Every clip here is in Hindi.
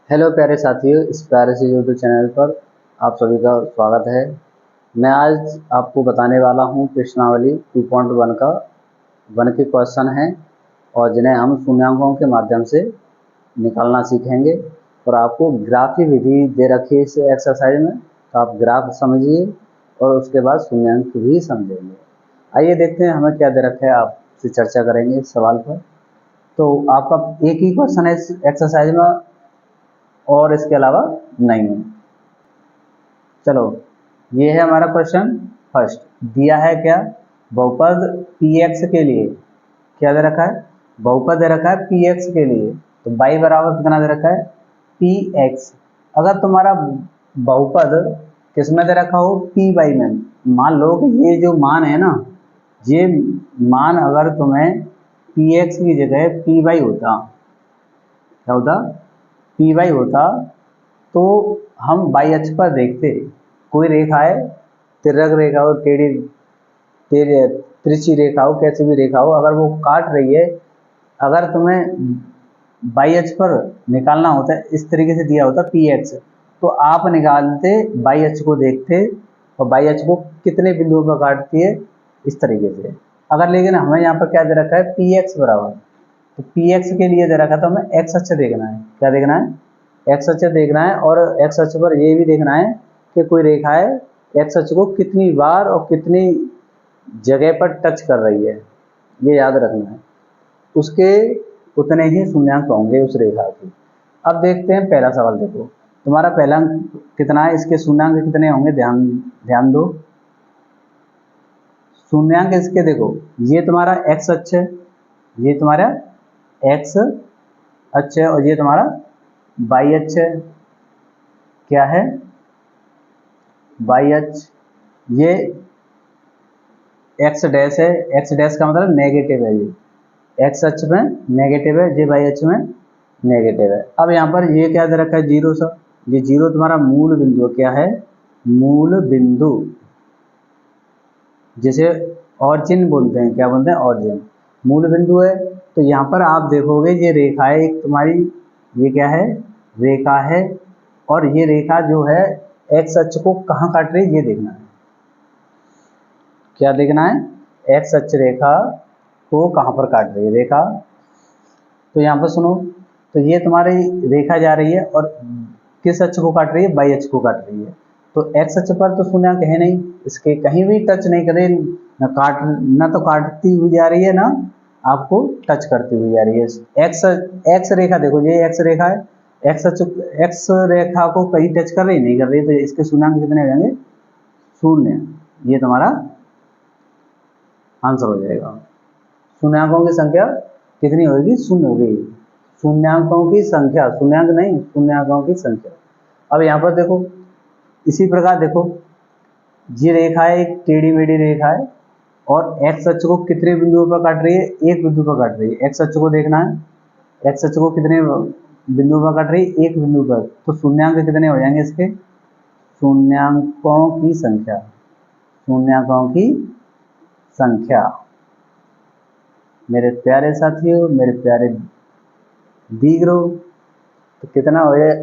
हेलो प्यारे साथियों, इस प्यारे से यूट्यूब चैनल पर आप सभी का स्वागत है। मैं आज आपको बताने वाला हूँ प्रश्नावली 2.1 का वन के क्वेश्चन हैं और जिन्हें हम शून्यांकों के माध्यम से निकालना सीखेंगे। और आपको ग्राफ की विधि दे रखी है इस एक्सरसाइज में, तो आप ग्राफ समझिए और उसके बाद शून्यांक भी समझेंगे। आइए देखते हैं हमें क्या दे रखा है, आपसे चर्चा करेंगे इस सवाल पर। तो आपका एक ही क्वेश्चन है इस एक्सरसाइज में और इसके अलावा नहीं है। चलो, ये है हमारा क्वेश्चन फर्स्ट। दिया है क्या, बहुपद px के लिए क्या दे रखा है, बहुपद दे रखा है px के लिए। तो y बराबर कितना दे रखा है, px। अगर तुम्हारा बहुपद किस में दे रखा हो, py में, मान लो कि ये जो मान है ना, ये मान अगर तुम्हें px की जगह py होता, क्या होता, py होता, तो हम वाई अक्ष पर देखते कोई रेखा है, तिर्यक रेखा हो, टेढ़ी तिरछी रेखा हो, कैसी भी रेखा हो, अगर वो काट रही है, अगर तुम्हें वाई अक्ष पर निकालना होता है, इस तरीके से दिया होता पी एक्स, तो आप निकालते वाई अक्ष को देखते और वाई अक्ष को कितने बिंदुओं पर काटती है, इस तरीके से। अगर लेकिन हमें यहाँ पर क्या दे रखा है, पी एक्स बराबर, तो पी एक्स के लिए दे रखा था हमें एक्स अक्ष देखना है। क्या देखना है, एक्स अक्ष देखना है। और एक्स अक्ष पर ये भी देखना है कि कोई रेखा है एक्स अक्ष को कितनी बार और कितनी जगह पर टच कर रही है, ये याद रखना है। उसके उतने ही शून्यांक होंगे उस रेखा के। अब देखते हैं पहला सवाल। देखो तुम्हारा पहला अंक कितना है, इसके शून्यांक कितने होंगे, ध्यान ध्यान दो। शून्यांक इसके देखो, ये तुम्हारा एक्स अक्ष है, ये तुम्हारा एक्स अक्ष है, और ये तुम्हारा वाई अक्ष है। क्या है, वाई अक्ष। ये एक्स डैश है, एक्स डैश का मतलब नेगेटिव है, ये एक्स अक्ष में नेगेटिव है, ये वाई अक्ष में नेगेटिव है। अब यहाँ पर ये क्या दे रखा है, जीरो सा, ये जीरो तुम्हारा मूल बिंदु। क्या है, मूल बिंदु, जिसे ऑरिजिन बोलते हैं। क्या बोलते हैं, ऑरिजिन, मूल बिंदु है। तो यहाँ पर आप देखोगे ये रेखा है एक तुम्हारी, ये क्या है, रेखा है। और ये रेखा जो है एक्स अक्ष को कहाँ काट रही है, ये देखना है। क्या देखना है, एक्स अक्ष रेखा को कहाँ पर काट रही है रेखा। तो यहाँ पर सुनो, तो ये तुम्हारी रेखा जा रही है और किस अक्ष को काट रही है, वाई अक्ष को काट रही है। तो एक्स अक्ष पर तो शून्यांक है नहीं, इसके कहीं भी टच नहीं कर रही, न तो काटती हुई जा रही है, ना आपको टच करती हुई जा रही है। एक्स एक्स रेखा देखो, ये एक्स रेखा है, एक्स अक्ष, एक्स रेखा को कहीं टच कर रही नहीं कर रही, तो इसके शून्यांक कितने हो जाएंगे, शून्य। ये तुम्हारा आंसर हो जाएगा। शून्यांकों की संख्या कितनी होगी, शून्य होगी। शून्यांकों की संख्या, शून्यांक नहीं, शून्यांकों की संख्या। अब यहाँ पर देखो, इसी प्रकार देखो, ये रेखा है एक टेढ़ी मेढ़ी रेखा है, और एक्स अक्ष को कितने बिंदुओं पर काट रही है, एक बिंदु पर काट रही है। एक्स अक्ष को देखना है, एक्स अक्ष को कितने बिंदुओं पर काट रही है, एक बिंदु पर। तो शून्यांक कितने हो जाएंगे इसके, शून्यांकों की संख्या, शून्यांकों की संख्या। मेरे प्यारे साथियों, मेरे प्यारे दीगरों, तो कितना हो जाए,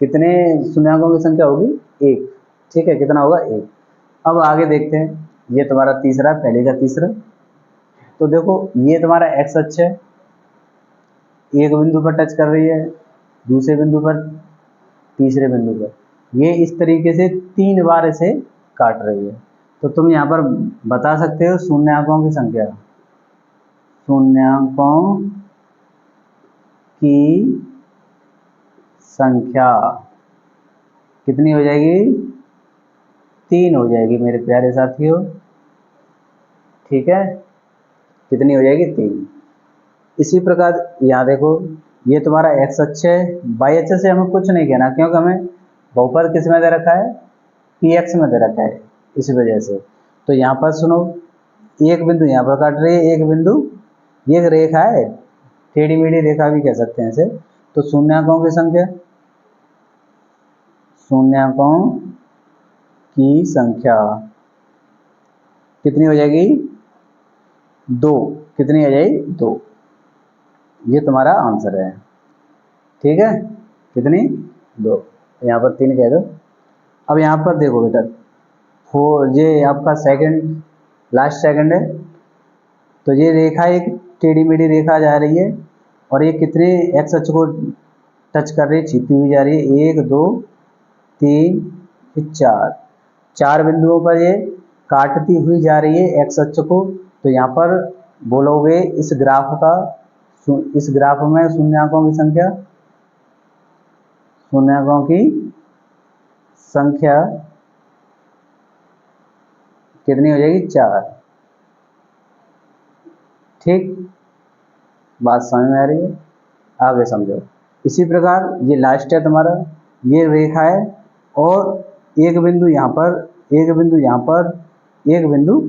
कितने शून्यांकों की संख्या होगी, एक। ठीक है, कितना होगा, एक। अब आगे देखते हैं, ये तुम्हारा तीसरा, पहले का तीसरा। तो देखो ये तुम्हारा एक्स अक्ष है, एक बिंदु पर टच कर रही है, दूसरे बिंदु पर, तीसरे बिंदु पर, ये इस तरीके से 3 बार इसे काट रही है। तो तुम यहाँ पर बता सकते हो शून्यांकों की संख्या, शून्यांकों की संख्या कितनी हो जाएगी, 3 हो जाएगी मेरे प्यारे साथियों। ठीक है, कितनी हो जाएगी, 3। इसी प्रकार यहाँ देखो, ये तुम्हारा एक्स अक्ष है, वाई अक्ष से हमें कुछ नहीं कहना, क्योंकि हमें बहुपद किस में दे रखा है, पी एक्स में दे रखा है, इसी वजह से। तो यहाँ पर सुनो, एक बिंदु यहाँ पर काट रही है, एक बिंदु, ये एक रेखा है, टेढ़ी मेढ़ी रेखा भी कह सकते हैं इसे। तो शून्यांकों की संख्या, शून्यांकों की संख्या कितनी हो जाएगी, 2। कितनी हो जाएगी, 2। ये तुम्हारा आंसर है। ठीक है, कितनी, 2, यहाँ पर 3 कह दो। अब यहाँ पर देखो बेटा 4, ये आपका सेकंड, लास्ट सेकंड है, तो ये रेखा एक टेढ़ी मेढ़ी रेखा जा रही है और ये कितने एक्स अक्ष को टच कर रही है, छीपती हुई जा रही है, 1 2 3 फिर 4, 4 बिंदुओं पर ये काटती हुई जा रही है एक्स अक्ष को। तो यहाँ पर बोलोगे इस ग्राफ का, इस ग्राफ में शून्यांकों की संख्या, शून्यांकों की संख्या कितनी हो जाएगी, 4। ठीक, बात समझ में आ रही है, आगे समझो। इसी प्रकार ये लास्ट है तुम्हारा, ये रेखा है और एक बिंदु यहाँ पर, एक बिंदु यहाँ पर, एक बिंदु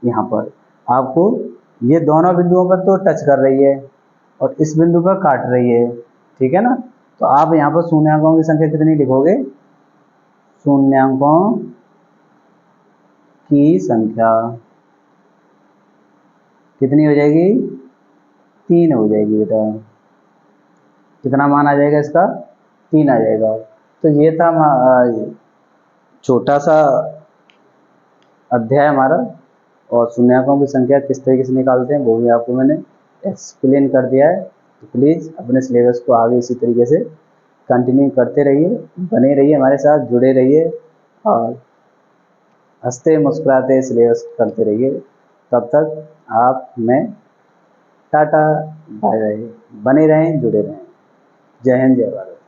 यहाँ पर, आपको ये दोनों बिंदुओं पर तो टच कर रही है और इस बिंदु पर काट रही है, ठीक है ना। तो आप यहाँ पर शून्याङ्कों की संख्या कितनी लिखोगे, शून्याङ्कों की संख्या कितनी हो जाएगी, 3 हो जाएगी बेटा। कितना मान आ जाएगा इसका, 3 आ जाएगा। तो ये था छोटा सा अध्याय हमारा, और शून्याङ्कों की संख्या किस तरीके से निकालते हैं वो भी आपको मैंने एक्सप्लेन कर दिया है। तो प्लीज़ अपने सिलेबस को आगे इसी तरीके से कंटिन्यू करते रहिए, बने रहिए हमारे साथ, जुड़े रहिए और हंसते मुस्कुराते सिलेबस करते रहिए। तब तक आप मैं टाटा बाय बाय, बने रहें जुड़े रहें। जय हिंद जय भारत।